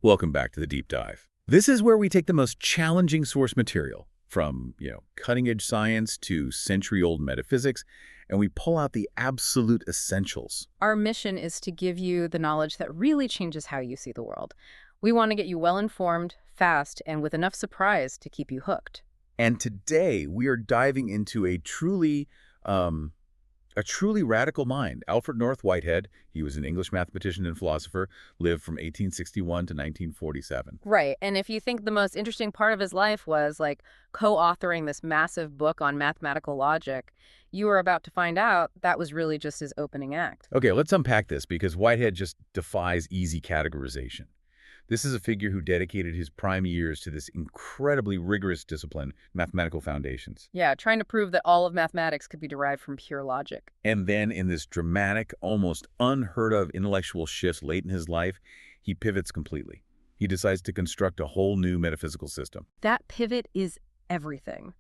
Welcome back to the Deep Dive. This is where we take the most challenging source material, from, cutting-edge science to century-old metaphysics, and we pull out the absolute essentials. Our mission is to give you the knowledge that really changes how you see the world. We want to get you well-informed, fast, and with enough surprise to keep you hooked. And today, we are diving into a truly radical mind. Alfred North Whitehead, he was an English mathematician and philosopher, lived from 1861 to 1947. Right, and if you think the most interesting part of his life was, co-authoring this massive book on mathematical logic, you are about to find out that was really just his opening act. Okay, let's unpack this, because Whitehead just defies easy categorization. This is a figure who dedicated his prime years to this incredibly rigorous discipline, mathematical foundations. Yeah, trying to prove that all of mathematics could be derived from pure logic. And then in this dramatic, almost unheard of intellectual shift late in his life, he pivots completely. He decides to construct a whole new metaphysical system. That pivot is everything.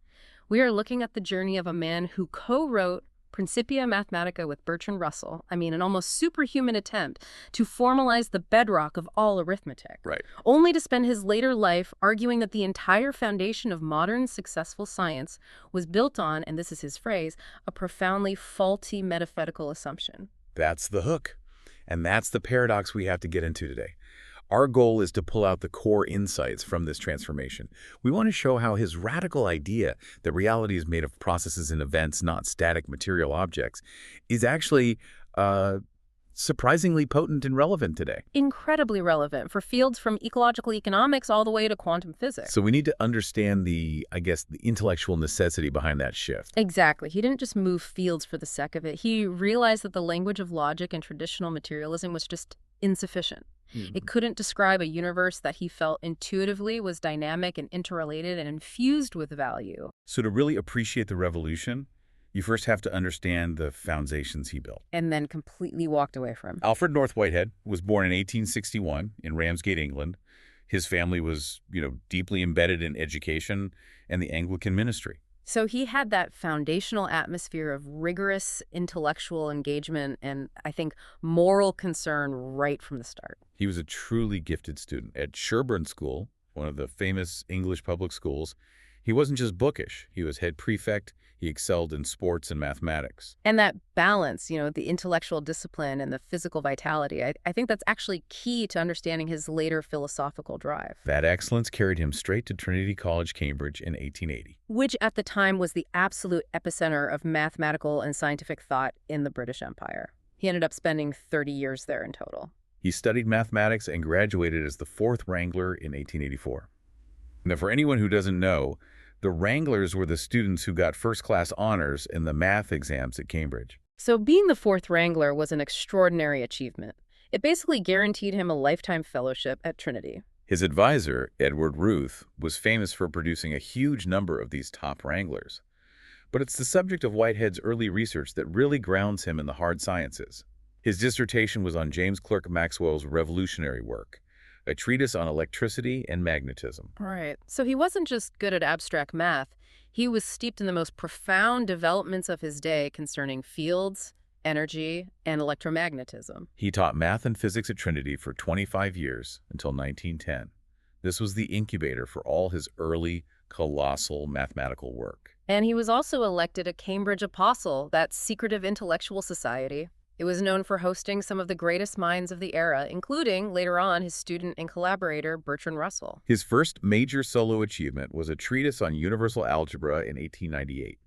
We are looking at the journey of a man who co-wrote Principia Mathematica with Bertrand Russell, an almost superhuman attempt to formalize the bedrock of all arithmetic. Right. Only to spend his later life arguing that the entire foundation of modern successful science was built on, and this is his phrase, a profoundly faulty metaphysical assumption. That's the hook. And that's the paradox we have to get into today. Our goal is to pull out the core insights from this transformation. We want to show how his radical idea that reality is made of processes and events, not static material objects, is actually surprisingly potent and relevant today. Incredibly relevant for fields from ecological economics all the way to quantum physics. So we need to understand the intellectual necessity behind that shift. Exactly. He didn't just move fields for the sake of it. He realized that the language of logic and traditional materialism was just insufficient. It couldn't describe a universe that he felt intuitively was dynamic and interrelated and infused with value. So to really appreciate the revolution, you first have to understand the foundations he built. And then completely walked away from. Alfred North Whitehead was born in 1861 in Ramsgate, England. His family was, deeply embedded in education and the Anglican ministry. So he had that foundational atmosphere of rigorous intellectual engagement and, I think, moral concern right from the start. He was a truly gifted student. At Sherborne School, one of the famous English public schools, he wasn't just bookish. He was head prefect. He excelled in sports and mathematics. And that balance, the intellectual discipline and the physical vitality, I think that's actually key to understanding his later philosophical drive. That excellence carried him straight to Trinity College, Cambridge in 1880. Which at the time was the absolute epicenter of mathematical and scientific thought in the British Empire. He ended up spending 30 years there in total. He studied mathematics and graduated as the 4th Wrangler in 1884. Now, for anyone who doesn't know, the Wranglers were the students who got first-class honors in the math exams at Cambridge. So being the 4th Wrangler was an extraordinary achievement. It basically guaranteed him a lifetime fellowship at Trinity. His advisor, Edward Ruth, was famous for producing a huge number of these top Wranglers. But it's the subject of Whitehead's early research that really grounds him in the hard sciences. His dissertation was on James Clerk Maxwell's revolutionary work, a treatise on electricity and magnetism. Right. So he wasn't just good at abstract math. He was steeped in the most profound developments of his day concerning fields, energy, and electromagnetism. He taught math and physics at Trinity for 25 years until 1910. This was the incubator for all his early, colossal mathematical work. And he was also elected a Cambridge Apostle, that secretive intellectual society. It was known for hosting some of the greatest minds of the era, including, later on, his student and collaborator, Bertrand Russell. His first major solo achievement was a treatise on universal algebra in 1898.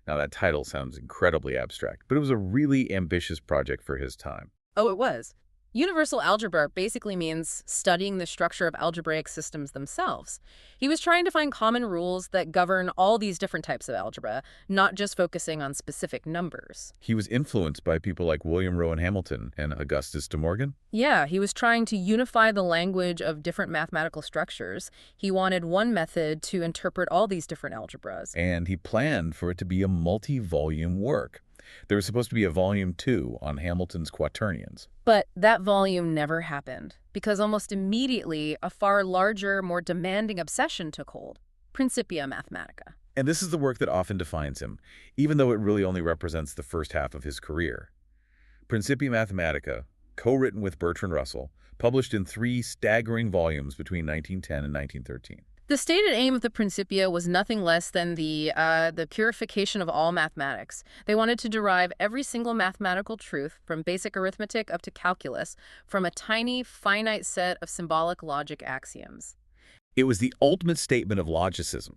Now, that title sounds incredibly abstract, but it was a really ambitious project for his time. Oh, it was. Universal algebra basically means studying the structure of algebraic systems themselves. He was trying to find common rules that govern all these different types of algebra, not just focusing on specific numbers. He was influenced by people like William Rowan Hamilton and Augustus de Morgan. Yeah, he was trying to unify the language of different mathematical structures. He wanted one method to interpret all these different algebras. And he planned for it to be a multi-volume work. There was supposed to be a volume 2 on Hamilton's quaternions. But that volume never happened, because almost immediately a far larger, more demanding obsession took hold: Principia Mathematica. And this is the work that often defines him, even though it really only represents the first half of his career. Principia Mathematica co-written with Bertrand Russell, published in 3 staggering volumes between 1910 and 1913. The stated aim of the Principia was nothing less than the purification of all mathematics. They wanted to derive every single mathematical truth, from basic arithmetic up to calculus, from a tiny, finite set of symbolic logic axioms. It was the ultimate statement of logicism,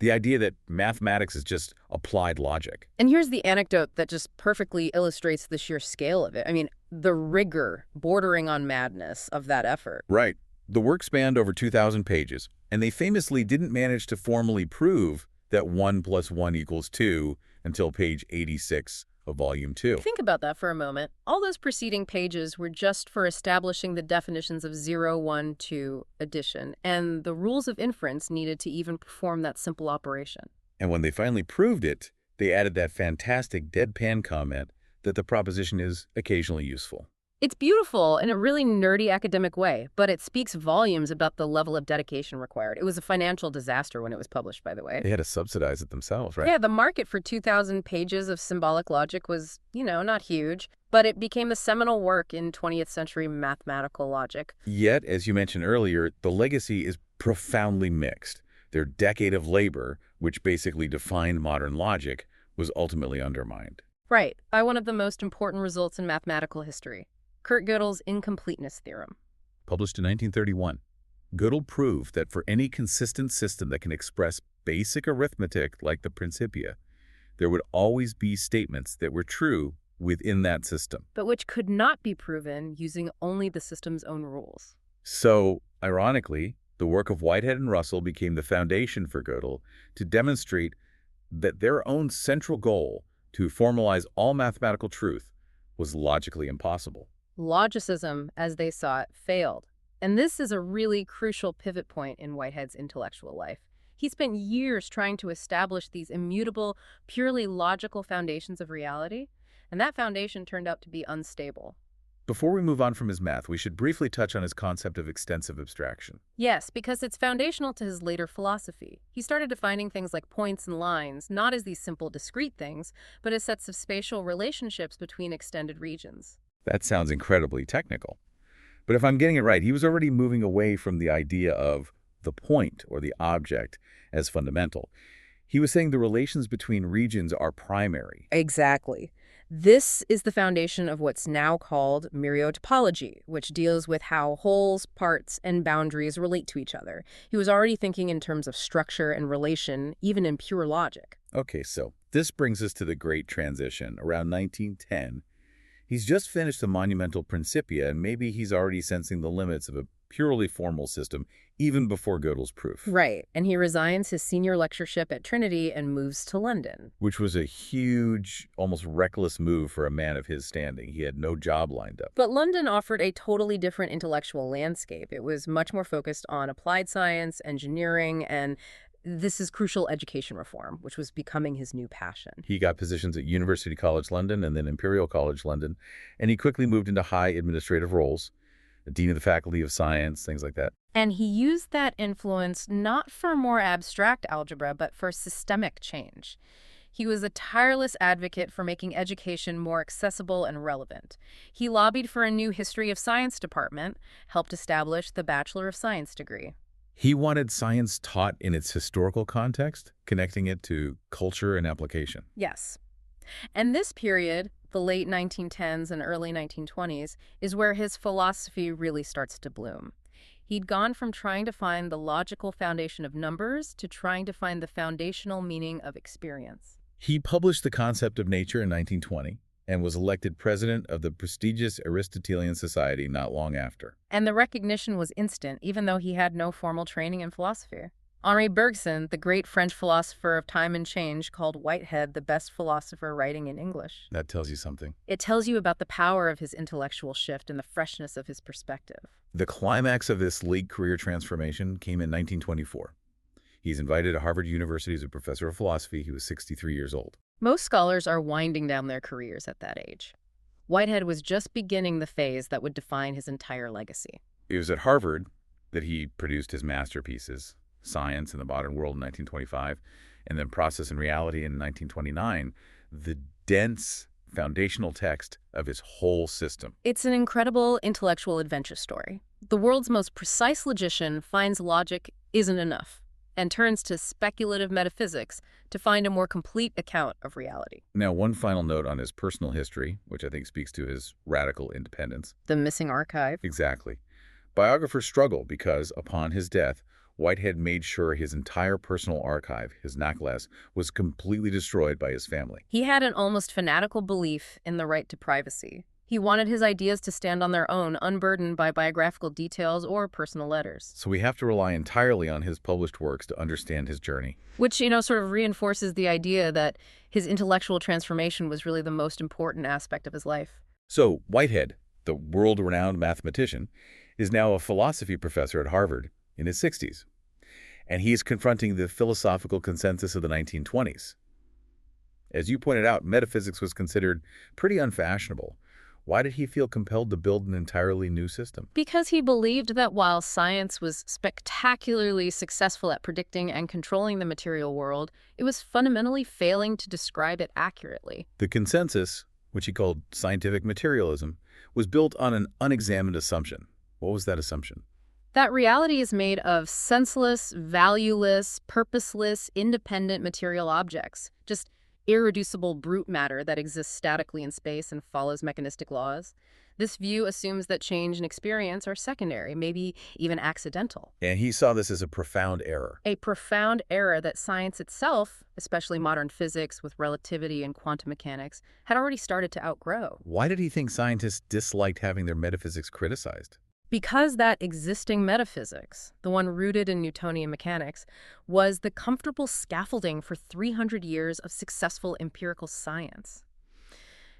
the idea that mathematics is just applied logic. And here's the anecdote that just perfectly illustrates the sheer scale of it. I mean, the rigor bordering on madness of that effort. Right. The work spanned over 2,000 pages, and they famously didn't manage to formally prove that 1 + 1 = 2 until page 86 of Volume 2. Think about that for a moment. All those preceding pages were just for establishing the definitions of 0, 1, 2 addition, and the rules of inference needed to even perform that simple operation. And when they finally proved it, they added that fantastic deadpan comment that the proposition is occasionally useful. It's beautiful in a really nerdy academic way, but it speaks volumes about the level of dedication required. It was a financial disaster when it was published, by the way. They had to subsidize it themselves, right? Yeah, the market for 2,000 pages of symbolic logic was, not huge, but it became the seminal work in 20th century mathematical logic. Yet, as you mentioned earlier, the legacy is profoundly mixed. Their decade of labor, which basically defined modern logic, was ultimately undermined. Right, by one of the most important results in mathematical history. Kurt Gödel's incompleteness theorem. Published in 1931, Gödel proved that for any consistent system that can express basic arithmetic like the Principia, there would always be statements that were true within that system. But which could not be proven using only the system's own rules. So, ironically, the work of Whitehead and Russell became the foundation for Gödel to demonstrate that their own central goal to formalize all mathematical truth was logically impossible. Logicism, as they saw it, failed. And this is a really crucial pivot point in Whitehead's intellectual life. He spent years trying to establish these immutable, purely logical foundations of reality, and that foundation turned out to be unstable. Before we move on from his math, we should briefly touch on his concept of extensive abstraction. Yes, because it's foundational to his later philosophy. He started defining things like points and lines, not as these simple discrete things, but as sets of spatial relationships between extended regions. That sounds incredibly technical. But if I'm getting it right, he was already moving away from the idea of the point or the object as fundamental. He was saying the relations between regions are primary. Exactly. This is the foundation of what's now called myriotopology, which deals with how wholes, parts, and boundaries relate to each other. He was already thinking in terms of structure and relation, even in pure logic. Okay, so this brings us to the great transition. Around 1910, he's just finished the monumental Principia, and maybe he's already sensing the limits of a purely formal system even before Gödel's proof. Right, and he resigns his senior lectureship at Trinity and moves to London. Which was a huge, almost reckless move for a man of his standing. He had no job lined up. But London offered a totally different intellectual landscape. It was much more focused on applied science, engineering, and this is crucial education reform, which was becoming his new passion. He got positions at University College London and then Imperial College London, and he quickly moved into high administrative roles, the dean of the faculty of science, things like that. And he used that influence not for more abstract algebra, but for systemic change. He was a tireless advocate for making education more accessible and relevant. He lobbied for a new history of science department, helped establish the Bachelor of Science degree. He wanted science taught in its historical context, connecting it to culture and application. Yes. And this period, the late 1910s and early 1920s, is where his philosophy really starts to bloom. He'd gone from trying to find the logical foundation of numbers to trying to find the foundational meaning of experience. He published The Concept of Nature in 1920 and was elected president of the prestigious Aristotelian Society not long after. And the recognition was instant, even though he had no formal training in philosophy. Henri Bergson, the great French philosopher of time and change, called Whitehead the best philosopher writing in English. That tells you something. It tells you about the power of his intellectual shift and the freshness of his perspective. The climax of this late career transformation came in 1924. He's invited to Harvard University as a professor of philosophy. He was 63 years old. Most scholars are winding down their careers at that age. Whitehead was just beginning the phase that would define his entire legacy. It was at Harvard that he produced his masterpieces, Science and the Modern World in 1925, and then Process and Reality in 1929. The dense foundational text of his whole system. It's an incredible intellectual adventure story. The world's most precise logician finds logic isn't enough and turns to speculative metaphysics to find a more complete account of reality. Now, one final note on his personal history, which I think speaks to his radical independence. The missing archive. Exactly. Biographers struggle because, upon his death, Whitehead made sure his entire personal archive, his nachlass, was completely destroyed by his family. He had an almost fanatical belief in the right to privacy. He wanted his ideas to stand on their own, unburdened by biographical details or personal letters. So we have to rely entirely on his published works to understand his journey. Which, sort of reinforces the idea that his intellectual transformation was really the most important aspect of his life. So Whitehead, the world-renowned mathematician, is now a philosophy professor at Harvard in his 60s. And he is confronting the philosophical consensus of the 1920s. As you pointed out, metaphysics was considered pretty unfashionable. Why did he feel compelled to build an entirely new system? Because he believed that while science was spectacularly successful at predicting and controlling the material world, it was fundamentally failing to describe it accurately. The consensus, which he called scientific materialism, was built on an unexamined assumption. What was that assumption? That reality is made of senseless, valueless, purposeless, independent material objects, just irreducible brute matter that exists statically in space and follows mechanistic laws. This view assumes that change and experience are secondary, maybe even accidental. And he saw this as a profound error. A profound error that science itself, especially modern physics with relativity and quantum mechanics, had already started to outgrow. Why did he think scientists disliked having their metaphysics criticized? Because that existing metaphysics, the one rooted in Newtonian mechanics, was the comfortable scaffolding for 300 years of successful empirical science.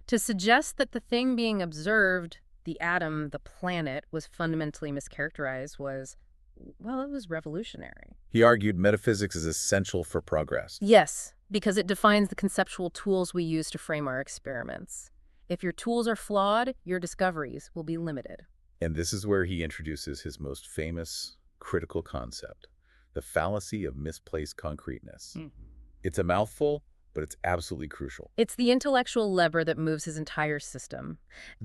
To suggest that the thing being observed, the atom, the planet, was fundamentally mischaracterized was, well, it was revolutionary. He argued metaphysics is essential for progress. Yes, because it defines the conceptual tools we use to frame our experiments. If your tools are flawed, your discoveries will be limited. And this is where he introduces his most famous critical concept, the fallacy of misplaced concreteness. It's a mouthful, but it's absolutely crucial. It's the intellectual lever that moves his entire system.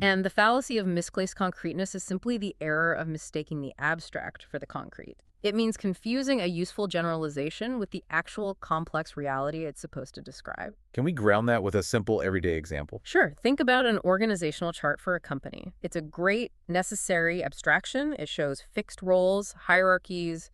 And the fallacy of misplaced concreteness is simply the error of mistaking the abstract for the concrete. It means confusing a useful generalization with the actual complex reality it's supposed to describe. Can we ground that with a simple everyday example? Sure. Think about an organizational chart for a company. It's a great, necessary abstraction. It shows fixed roles, hierarchies,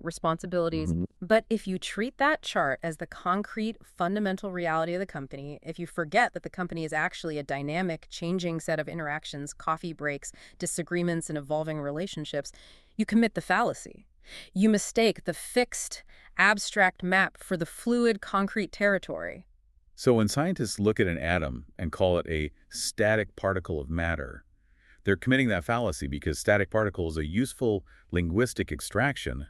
responsibilities. But if you treat that chart as the concrete, fundamental reality of the company, if you forget that the company is actually a dynamic, changing set of interactions, coffee breaks, disagreements, and evolving relationships, you commit the fallacy. You mistake the fixed, abstract map for the fluid, concrete territory. So when scientists look at an atom and call it a static particle of matter, they're committing that fallacy because static particle is a useful linguistic extraction,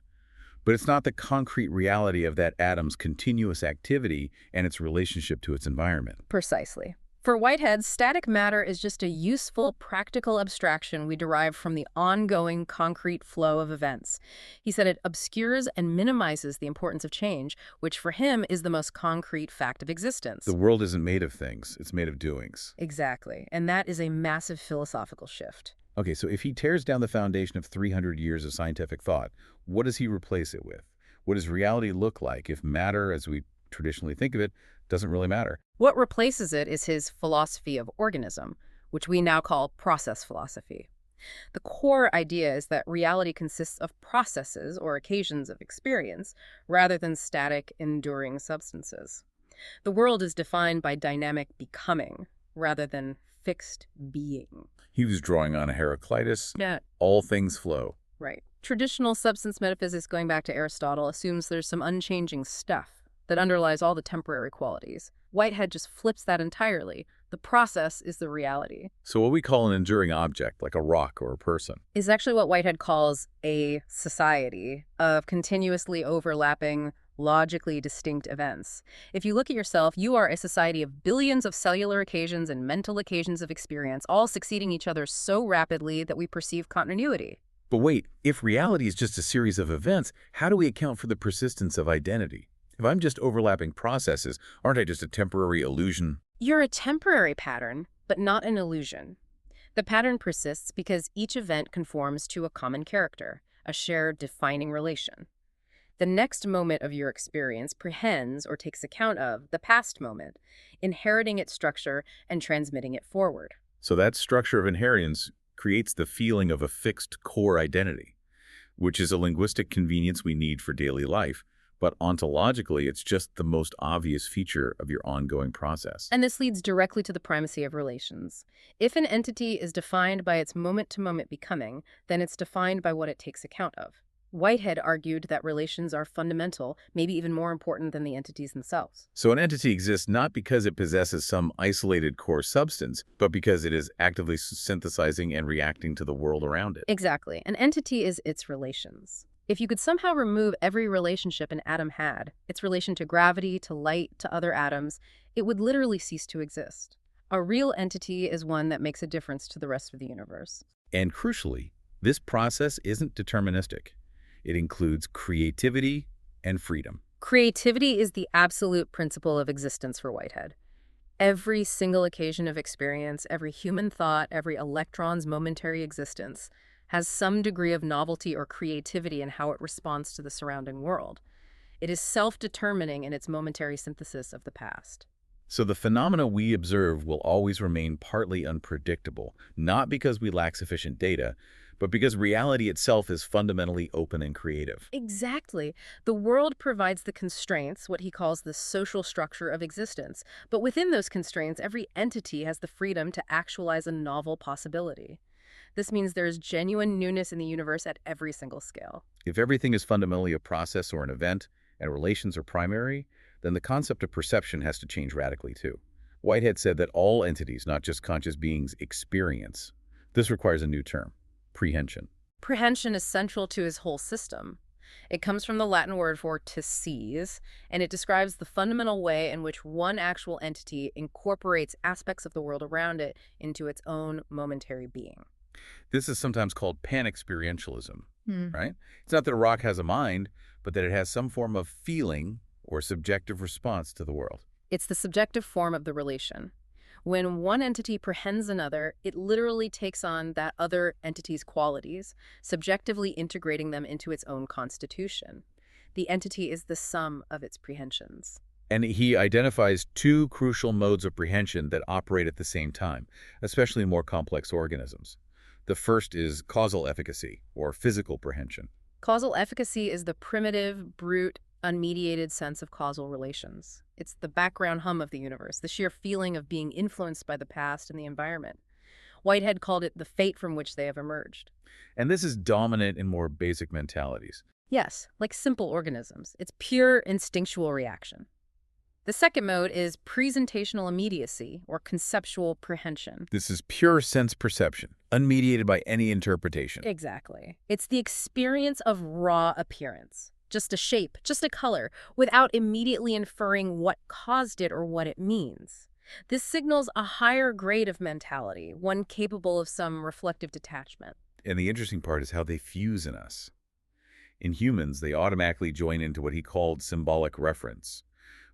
but it's not the concrete reality of that atom's continuous activity and its relationship to its environment. Precisely. For Whitehead, static matter is just a useful, practical abstraction we derive from the ongoing concrete flow of events. He said it obscures and minimizes the importance of change, which for him is the most concrete fact of existence. The world isn't made of things, it's made of doings. Exactly. And that is a massive philosophical shift. Okay, so if he tears down the foundation of 300 years of scientific thought, what does he replace it with? What does reality look like if matter, as we traditionally think of it, doesn't really matter? What replaces it is his philosophy of organism, which we now call process philosophy. The core idea is that reality consists of processes or occasions of experience, rather than static, enduring substances. The world is defined by dynamic becoming, rather than fixed being. He was drawing on Heraclitus. Yeah. All things flow. Right. Traditional substance metaphysics, going back to Aristotle, assumes there's some unchanging stuff that underlies all the temporary qualities. Whitehead just flips that entirely. The process is the reality. So what we call an enduring object, like a rock or a person, is actually what Whitehead calls a society of continuously overlapping, logically distinct events. If you look at yourself, you are a society of billions of cellular occasions and mental occasions of experience, all succeeding each other so rapidly that we perceive continuity. But wait, if reality is just a series of events, how do we account for the persistence of identity? If I'm just overlapping processes, aren't I just a temporary illusion? You're a temporary pattern, but not an illusion. The pattern persists because each event conforms to a common character, a shared defining relation. The next moment of your experience prehends or takes account of the past moment, inheriting its structure and transmitting it forward. So that structure of inheritance creates the feeling of a fixed core identity, which is a linguistic convenience we need for daily life, but ontologically it's just the most obvious feature of your ongoing process. And this leads directly to the primacy of relations. If an entity is defined by its moment-to-moment becoming, then it's defined by what it takes account of. Whitehead argued that relations are fundamental, maybe even more important than the entities themselves. So an entity exists not because it possesses some isolated core substance, but because it is actively synthesizing and reacting to the world around it. Exactly. An entity is its relations. If you could somehow remove every relationship an atom had, its relation to gravity, to light, to other atoms, it would literally cease to exist. A real entity is one that makes a difference to the rest of the universe. And crucially, this process isn't deterministic. It includes creativity and freedom. Creativity is the absolute principle of existence for Whitehead. Every single occasion of experience, every human thought, every electron's momentary existence has some degree of novelty or creativity in how it responds to the surrounding world. It is self-determining in its momentary synthesis of the past. So the phenomena we observe will always remain partly unpredictable, not because we lack sufficient data, but because reality itself is fundamentally open and creative. Exactly. The world provides the constraints, what he calls the social structure of existence. But within those constraints, every entity has the freedom to actualize a novel possibility. This means there is genuine newness in the universe at every single scale. If everything is fundamentally a process or an event, and relations are primary, then the concept of perception has to change radically too. Whitehead said that all entities, not just conscious beings, experience. This requires a new term, prehension. Prehension is central to his whole system. It comes from the Latin word for to seize, and it describes the fundamental way in which one actual entity incorporates aspects of the world around it into its own momentary being. This is sometimes called pan-experientialism, right? It's not that a rock has a mind, but that it has some form of feeling or subjective response to the world. It's the subjective form of the relation. When one entity prehends another, it literally takes on that other entity's qualities, subjectively integrating them into its own constitution. The entity is the sum of its prehensions. And he identifies two crucial modes of prehension that operate at the same time, especially in more complex organisms. The first is causal efficacy, or physical prehension. Causal efficacy is the primitive, brute, unmediated sense of causal relations. It's the background hum of the universe, the sheer feeling of being influenced by the past and the environment. Whitehead called it the fate from which they have emerged. And this is dominant in more basic mentalities. Yes, like simple organisms. It's pure instinctual reaction. The second mode is presentational immediacy, or conceptual prehension. This is pure sense perception, unmediated by any interpretation. Exactly. It's the experience of raw appearance. Just a shape, just a color, without immediately inferring what caused it or what it means. This signals a higher grade of mentality, one capable of some reflective detachment. And the interesting part is how they fuse in us. In humans, they automatically join into what he called symbolic reference.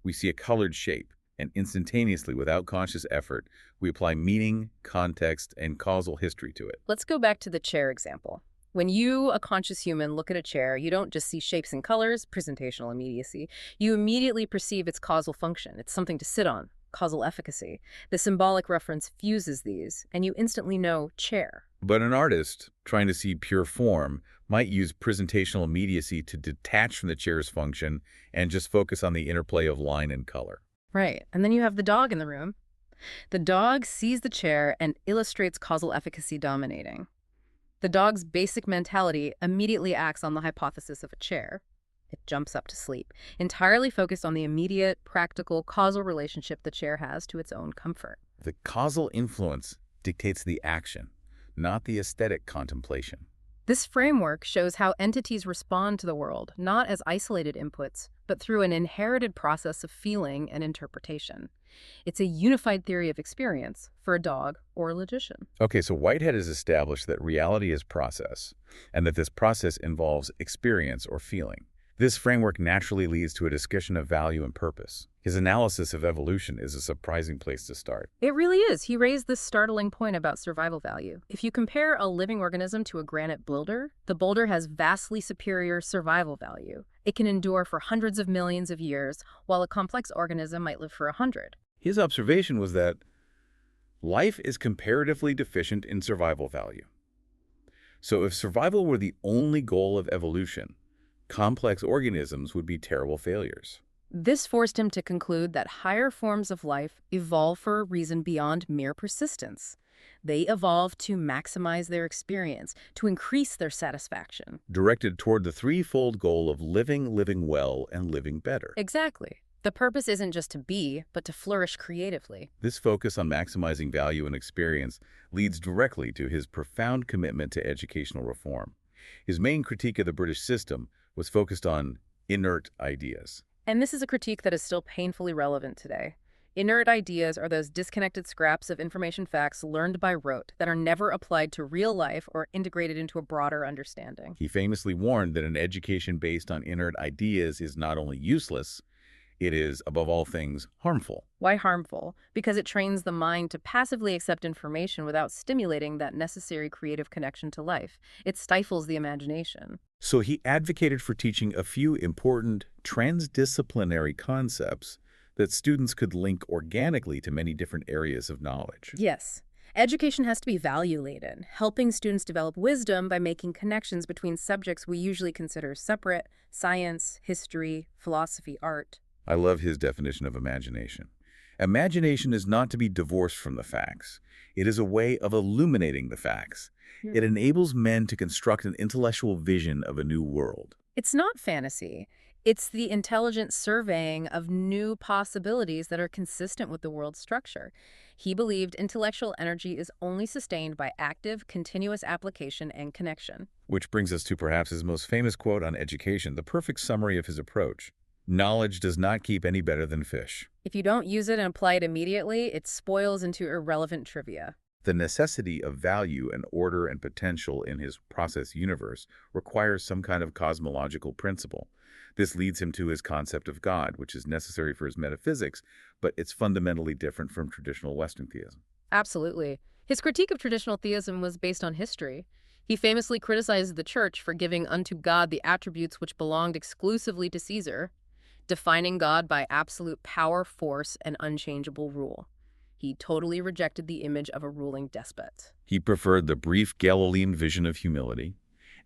We see a colored shape, and instantaneously, without conscious effort, we apply meaning, context, and causal history to it. Let's go back to the chair example. When you, a conscious human, look at a chair, you don't just see shapes and colors, presentational immediacy. You immediately perceive its causal function. It's something to sit on, causal efficacy. The symbolic reference fuses these, and you instantly know chair. But an artist, trying to see pure form, might use presentational immediacy to detach from the chair's function and just focus on the interplay of line and color. Right, and then you have the dog in the room. The dog sees the chair and illustrates causal efficacy dominating. The dog's basic mentality immediately acts on the hypothesis of a chair. It jumps up to sleep, entirely focused on the immediate, practical, causal relationship the chair has to its own comfort. The causal influence dictates the action, not the aesthetic contemplation. This framework shows how entities respond to the world, not as isolated inputs, but through an inherited process of feeling and interpretation. It's a unified theory of experience for a dog or a logician. Okay, so Whitehead has established that reality is process, and that this process involves experience or feeling. This framework naturally leads to a discussion of value and purpose. His analysis of evolution is a surprising place to start. It really is. He raised this startling point about survival value. If you compare a living organism to a granite boulder, the boulder has vastly superior survival value. It can endure for hundreds of millions of years, while a complex organism might live for 100. His observation was that life is comparatively deficient in survival value. So if survival were the only goal of evolution, complex organisms would be terrible failures. This forced him to conclude that higher forms of life evolve for a reason beyond mere persistence. They evolve to maximize their experience, to increase their satisfaction. Directed toward the threefold goal of living, living well, and living better. Exactly. The purpose isn't just to be, but to flourish creatively. This focus on maximizing value and experience leads directly to his profound commitment to educational reform. His main critique of the British system was focused on inert ideas. And this is a critique that is still painfully relevant today. Inert ideas are those disconnected scraps of information facts learned by rote that are never applied to real life or integrated into a broader understanding. He famously warned that an education based on inert ideas is not only useless, it is, above all things, harmful. Why harmful? Because it trains the mind to passively accept information without stimulating that necessary creative connection to life. It stifles the imagination. So he advocated for teaching a few important transdisciplinary concepts that students could link organically to many different areas of knowledge. Yes. Education has to be value-laden, helping students develop wisdom by making connections between subjects we usually consider separate: science, history, philosophy, art. I love his definition of imagination. Imagination is not to be divorced from the facts. It is a way of illuminating the facts. It enables men to construct an intellectual vision of a new world. It's not fantasy. It's the intelligent surveying of new possibilities that are consistent with the world's structure. He believed intellectual energy is only sustained by active, continuous application and connection. Which brings us to perhaps his most famous quote on education, the perfect summary of his approach. Knowledge does not keep any better than fish. If you don't use it and apply it immediately, it spoils into irrelevant trivia. The necessity of value and order and potential in his process universe requires some kind of cosmological principle. This leads him to his concept of God, which is necessary for his metaphysics, but it's fundamentally different from traditional Western theism. Absolutely. His critique of traditional theism was based on history. He famously criticized the church for giving unto God the attributes which belonged exclusively to Caesar, defining God by absolute power, force, and unchangeable rule. He totally rejected the image of a ruling despot. He preferred the brief Galilean vision of humility,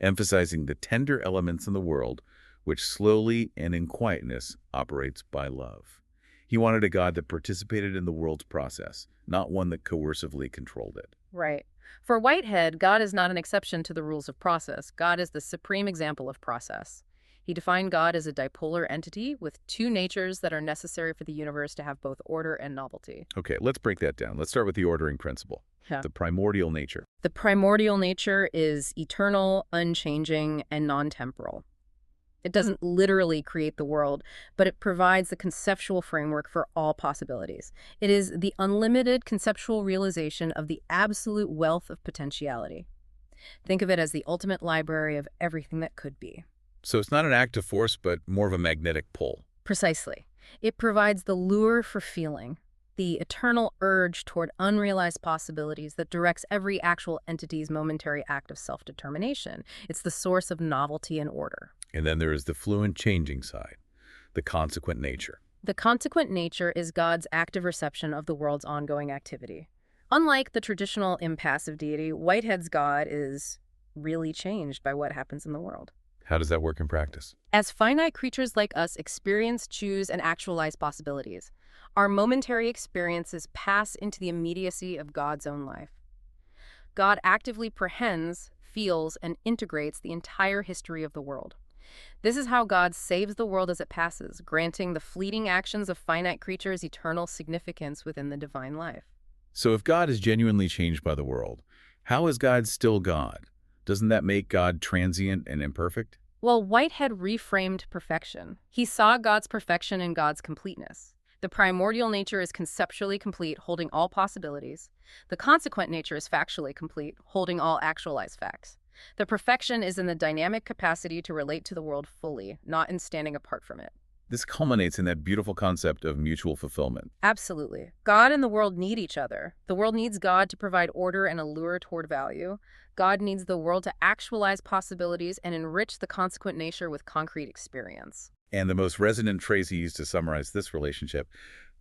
emphasizing the tender elements in the world, which slowly and in quietness operates by love. He wanted a God that participated in the world's process, not one that coercively controlled it. Right. For Whitehead, God is not an exception to the rules of process. God is the supreme example of process. He defined God as a dipolar entity with two natures that are necessary for the universe to have both order and novelty. Okay, let's break that down. Let's start with the ordering principle, the primordial nature. The primordial nature is eternal, unchanging, and non-temporal. It doesn't literally create the world, but it provides the conceptual framework for all possibilities. It is the unlimited conceptual realization of the absolute wealth of potentiality. Think of it as the ultimate library of everything that could be. So it's not an act of force, but more of a magnetic pull. Precisely. It provides the lure for feeling, the eternal urge toward unrealized possibilities that directs every actual entity's momentary act of self-determination. It's the source of novelty and order. And then there is the fluent changing side, the consequent nature. The consequent nature is God's active reception of the world's ongoing activity. Unlike the traditional impassive deity, Whitehead's God is really changed by what happens in the world. How does that work in practice? As finite creatures like us experience, choose, and actualize possibilities, our momentary experiences pass into the immediacy of God's own life. God actively prehends, feels, and integrates the entire history of the world. This is how God saves the world as it passes, granting the fleeting actions of finite creatures eternal significance within the divine life. So if God is genuinely changed by the world, how is God still God? Doesn't that make God transient and imperfect? Well, Whitehead reframed perfection. He saw God's perfection in God's completeness. The primordial nature is conceptually complete, holding all possibilities. The consequent nature is factually complete, holding all actualized facts. The perfection is in the dynamic capacity to relate to the world fully, not in standing apart from it. This culminates in that beautiful concept of mutual fulfillment. Absolutely. God and the world need each other. The world needs God to provide order and allure toward value. God needs the world to actualize possibilities and enrich the consequent nature with concrete experience. And the most resonant phrase he used to summarize this relationship,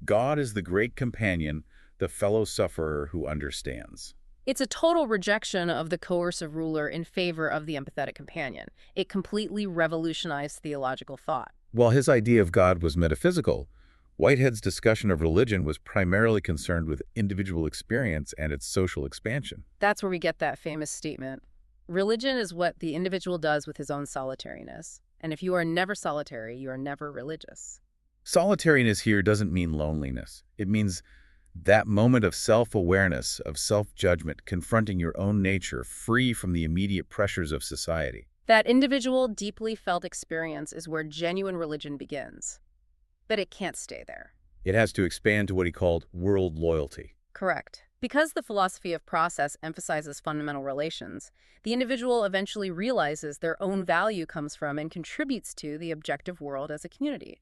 God is the great companion, the fellow sufferer who understands. It's a total rejection of the coercive ruler in favor of the empathetic companion. It completely revolutionized theological thought. While his idea of God was metaphysical, Whitehead's discussion of religion was primarily concerned with individual experience and its social expansion. That's where we get that famous statement. Religion is what the individual does with his own solitariness. And if you are never solitary, you are never religious. Solitariness here doesn't mean loneliness. It means that moment of self-awareness, of self-judgment, confronting your own nature, free from the immediate pressures of society. That individual, deeply felt experience is where genuine religion begins. But it can't stay there. It has to expand to what he called world loyalty. Correct. Because the philosophy of process emphasizes fundamental relations, the individual eventually realizes their own value comes from and contributes to the objective world as a community.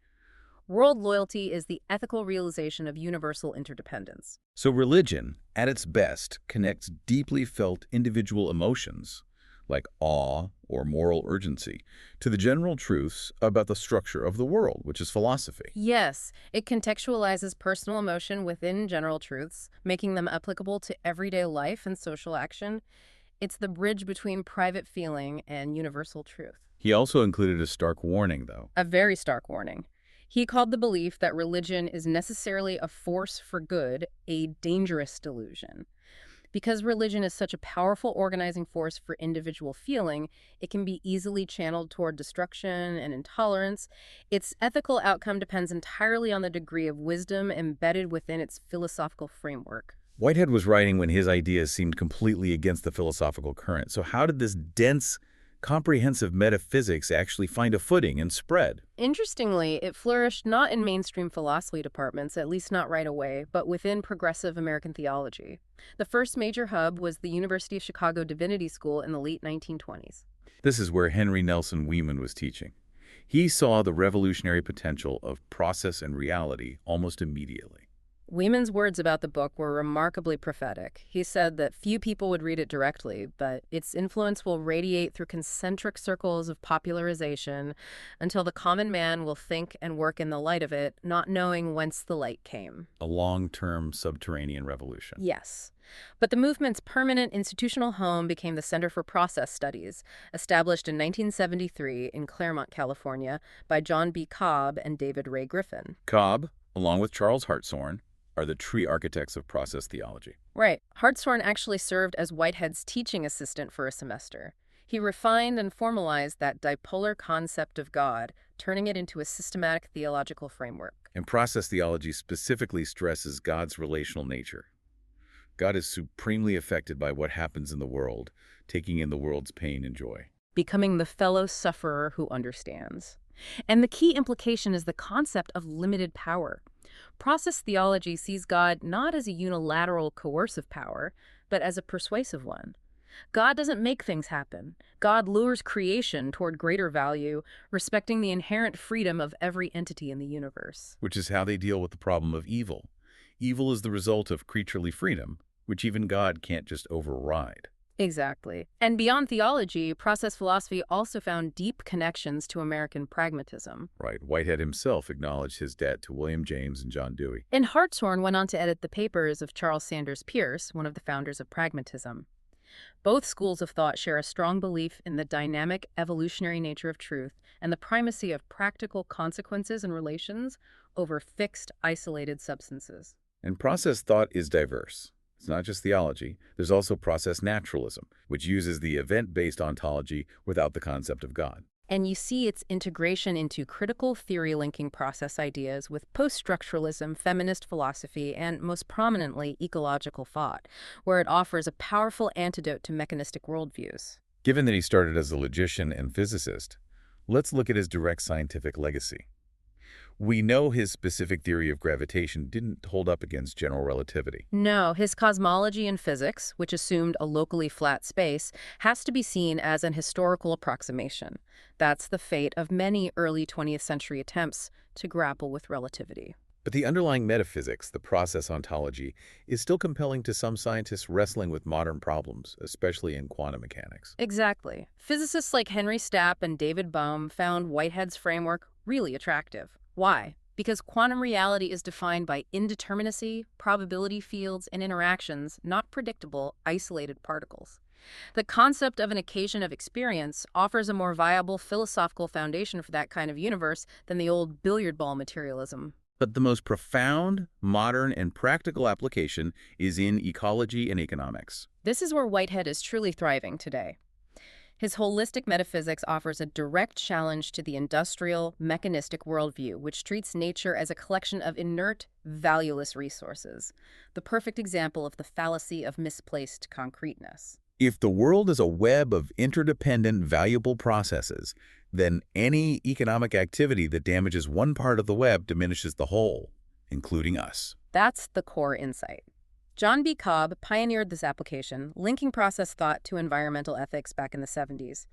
World loyalty is the ethical realization of universal interdependence. So religion, at its best, connects deeply felt individual emotions, like awe or moral urgency, to the general truths about the structure of the world, which is philosophy. Yes, it contextualizes personal emotion within general truths, making them applicable to everyday life and social action. It's the bridge between private feeling and universal truth. He also included a stark warning, though. A very stark warning. He called the belief that religion is necessarily a force for good a dangerous delusion. Because religion is such a powerful organizing force for individual feeling, it can be easily channeled toward destruction and intolerance. Its ethical outcome depends entirely on the degree of wisdom embedded within its philosophical framework. Whitehead was writing when his ideas seemed completely against the philosophical current. So how did this dense, comprehensive metaphysics actually find a footing and spread? Interestingly, it flourished not in mainstream philosophy departments, at least not right away, but within progressive American theology. The first major hub was the University of Chicago Divinity School in the late 1920s. This is where Henry Nelson Weeman was teaching. He saw the revolutionary potential of process and reality almost immediately. Weeman's words about the book were remarkably prophetic. He said that few people would read it directly, but its influence will radiate through concentric circles of popularization until the common man will think and work in the light of it, not knowing whence the light came. A long-term subterranean revolution. Yes. But the movement's permanent institutional home became the Center for Process Studies, established in 1973 in Claremont, California, by John B. Cobb and David Ray Griffin. Cobb, along with Charles Hartshorne, are the tree architects of process theology. Right. Hartshorne actually served as Whitehead's teaching assistant for a semester. He refined and formalized that dipolar concept of God, turning it into a systematic theological framework. And process theology specifically stresses God's relational nature. God is supremely affected by what happens in the world, taking in the world's pain and joy. Becoming the fellow sufferer who understands. And the key implication is the concept of limited power. Process theology sees God not as a unilateral coercive power, but as a persuasive one. God doesn't make things happen. God lures creation toward greater value, respecting the inherent freedom of every entity in the universe. Which is how they deal with the problem of evil. Evil is the result of creaturely freedom, which even God can't just override. Exactly. And beyond theology, process philosophy also found deep connections to American pragmatism. Right. Whitehead himself acknowledged his debt to William James and John Dewey. And Hartshorne went on to edit the papers of Charles Sanders Peirce, one of the founders of pragmatism. Both schools of thought share a strong belief in the dynamic, evolutionary nature of truth and the primacy of practical consequences and relations over fixed, isolated substances. And process thought is diverse. It's not just theology. There's also process naturalism, which uses the event-based ontology without the concept of God. And you see its integration into critical theory linking process ideas with post-structuralism, feminist philosophy, and most prominently, ecological thought, where it offers a powerful antidote to mechanistic worldviews. Given that he started as a logician and physicist, let's look at his direct scientific legacy. We know his specific theory of gravitation didn't hold up against general relativity. No, his cosmology in physics, which assumed a locally flat space, has to be seen as an historical approximation. That's the fate of many early 20th century attempts to grapple with relativity. But the underlying metaphysics, the process ontology, is still compelling to some scientists wrestling with modern problems, especially in quantum mechanics. Exactly. Physicists like Henry Stapp and David Bohm found Whitehead's framework really attractive. Why? Because quantum reality is defined by indeterminacy, probability fields, and interactions, not predictable, isolated particles. The concept of an occasion of experience offers a more viable philosophical foundation for that kind of universe than the old billiard ball materialism. But the most profound, modern, and practical application is in ecology and economics. This is where Whitehead is truly thriving today. His holistic metaphysics offers a direct challenge to the industrial, mechanistic worldview, which treats nature as a collection of inert, valueless resources, the perfect example of the fallacy of misplaced concreteness. If the world is a web of interdependent, valuable processes, then any economic activity that damages one part of the web diminishes the whole, including us. That's the core insight. John B. Cobb pioneered this application, linking process thought to environmental ethics back in the 70s.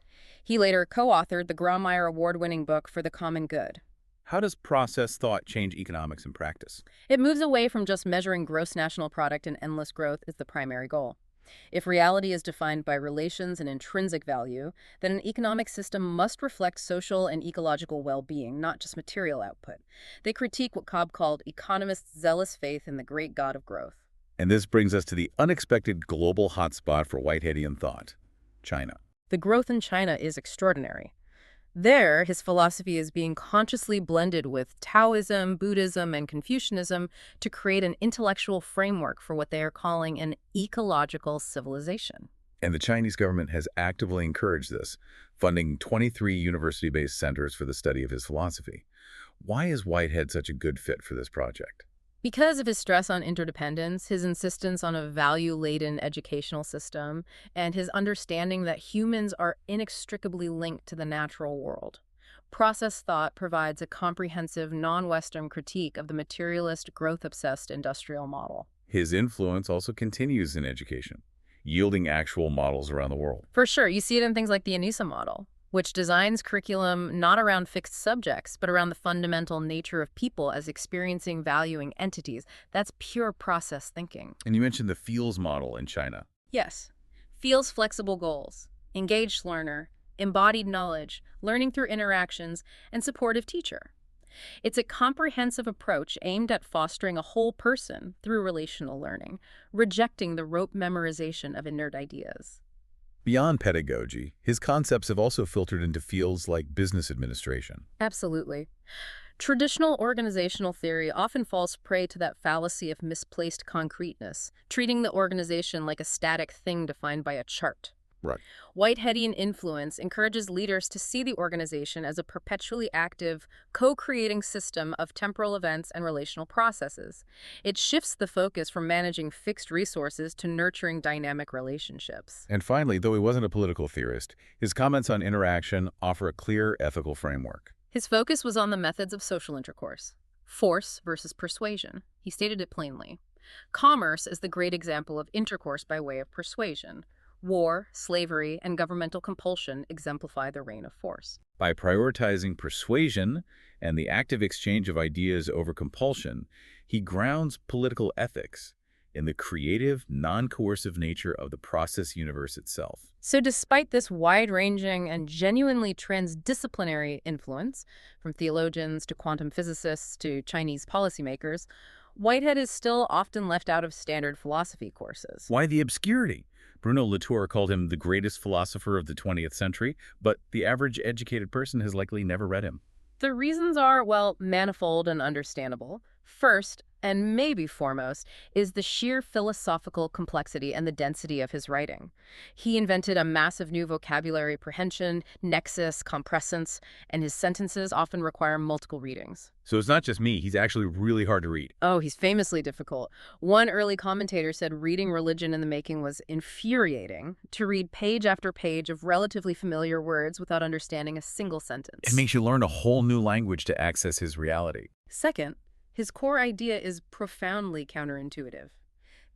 He later co-authored the Grawemeyer award-winning book For the Common Good. How does process thought change economics in practice? It moves away from just measuring gross national product and endless growth as the primary goal. If reality is defined by relations and intrinsic value, then an economic system must reflect social and ecological well-being, not just material output. They critique what Cobb called economists' zealous faith in the great god of growth. And this brings us to the unexpected global hotspot for Whiteheadian thought, China. The growth in China is extraordinary. There, his philosophy is being consciously blended with Taoism, Buddhism, and Confucianism to create an intellectual framework for what they are calling an ecological civilization. And the Chinese government has actively encouraged this, funding 23 university-based centers for the study of his philosophy. Why is Whitehead such a good fit for this project? Because of his stress on interdependence, his insistence on a value-laden educational system, and his understanding that humans are inextricably linked to the natural world, process thought provides a comprehensive, non-Western critique of the materialist, growth-obsessed industrial model. His influence also continues in education, yielding actual models around the world. For sure, you see it in things like the ANISA model, which designs curriculum not around fixed subjects, but around the fundamental nature of people as experiencing, valuing entities. That's pure process thinking. And you mentioned the feels model in China. Yes. Feels flexible goals, engaged learner, embodied knowledge, learning through interactions, and supportive teacher. It's a comprehensive approach aimed at fostering a whole person through relational learning, rejecting the rote memorization of inert ideas. Beyond pedagogy, his concepts have also filtered into fields like business administration. Absolutely. Traditional organizational theory often falls prey to that fallacy of misplaced concreteness, treating the organization like a static thing defined by a chart. Right. Whiteheadian influence encourages leaders to see the organization as a perpetually active, co-creating system of temporal events and relational processes. It shifts the focus from managing fixed resources to nurturing dynamic relationships. And finally, though he wasn't a political theorist, his comments on interaction offer a clear ethical framework. His focus was on the methods of social intercourse. Force versus persuasion. He stated it plainly. Commerce is the great example of intercourse by way of persuasion. War, slavery, and governmental compulsion exemplify the reign of force. By prioritizing persuasion and the active exchange of ideas over compulsion, he grounds political ethics in the creative, non-coercive nature of the process universe itself. So despite this wide-ranging and genuinely transdisciplinary influence, from theologians to quantum physicists to Chinese policymakers, Whitehead is still often left out of standard philosophy courses. Why the obscurity? Bruno Latour called him the greatest philosopher of the 20th century, but the average educated person has likely never read him. The reasons are, well, manifold and understandable. First, and maybe foremost, is the sheer philosophical complexity and the density of his writing. He invented a massive new vocabulary prehension, nexus, compressance, and his sentences often require multiple readings. So it's not just me, he's actually really hard to read. Oh, he's famously difficult. One early commentator said reading Religion in the Making was infuriating, to read page after page of relatively familiar words without understanding a single sentence. It makes you learn a whole new language to access his reality. Second, his core idea is profoundly counterintuitive.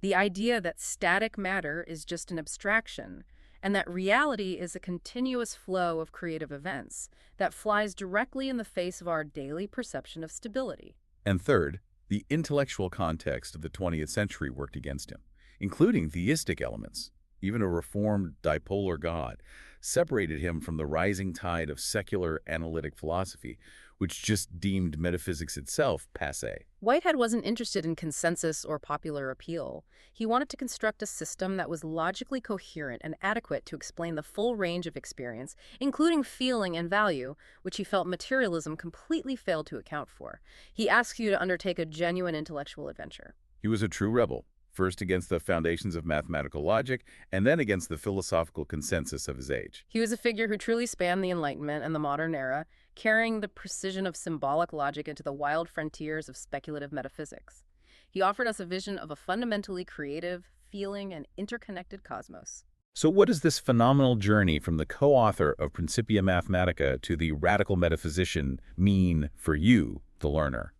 The idea that static matter is just an abstraction, and that reality is a continuous flow of creative events that flies directly in the face of our daily perception of stability. And third, the intellectual context of the 20th century worked against him, including theistic elements. Even a reformed dipolar God separated him from the rising tide of secular analytic philosophy, which just deemed metaphysics itself passé. Whitehead wasn't interested in consensus or popular appeal. He wanted to construct a system that was logically coherent and adequate to explain the full range of experience, including feeling and value, which he felt materialism completely failed to account for. He asks you to undertake a genuine intellectual adventure. He was a true rebel, first against the foundations of mathematical logic, and then against the philosophical consensus of his age. He was a figure who truly spanned the Enlightenment and the modern era, carrying the precision of symbolic logic into the wild frontiers of speculative metaphysics. He offered us a vision of a fundamentally creative, feeling, and interconnected cosmos. So what does this phenomenal journey from the co-author of Principia Mathematica to the radical metaphysician mean for you, the learner?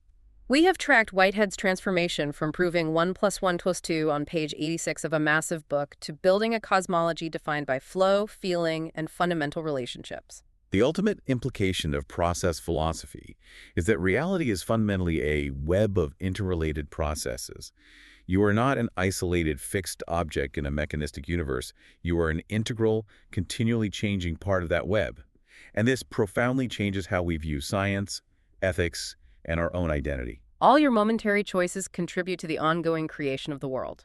We have tracked Whitehead's transformation from proving 1 plus 1 equals 2 on page 86 of a massive book to building a cosmology defined by flow, feeling, and fundamental relationships. The ultimate implication of process philosophy is that reality is fundamentally a web of interrelated processes. You are not an isolated, fixed object in a mechanistic universe. You are an integral, continually changing part of that web. And this profoundly changes how we view science, ethics, and our own identity. All your momentary choices contribute to the ongoing creation of the world.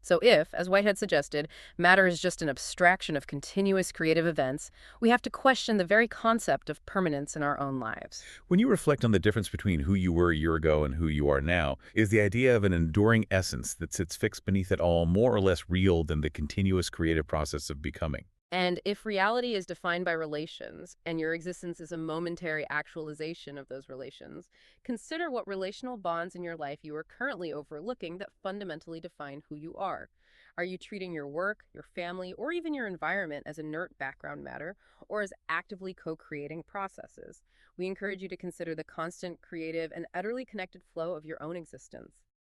So if, as Whitehead suggested, matter is just an abstraction of continuous creative events, we have to question the very concept of permanence in our own lives. When you reflect on the difference between who you were a year ago and who you are now, is the idea of an enduring essence that sits fixed beneath it all more or less real than the continuous creative process of becoming. And if reality is defined by relations, and your existence is a momentary actualization of those relations, consider what relational bonds in your life you are currently overlooking that fundamentally define who you are. Are you treating your work, your family, or even your environment as inert background matter, or as actively co-creating processes? We encourage you to consider the constant, creative, and utterly connected flow of your own existence.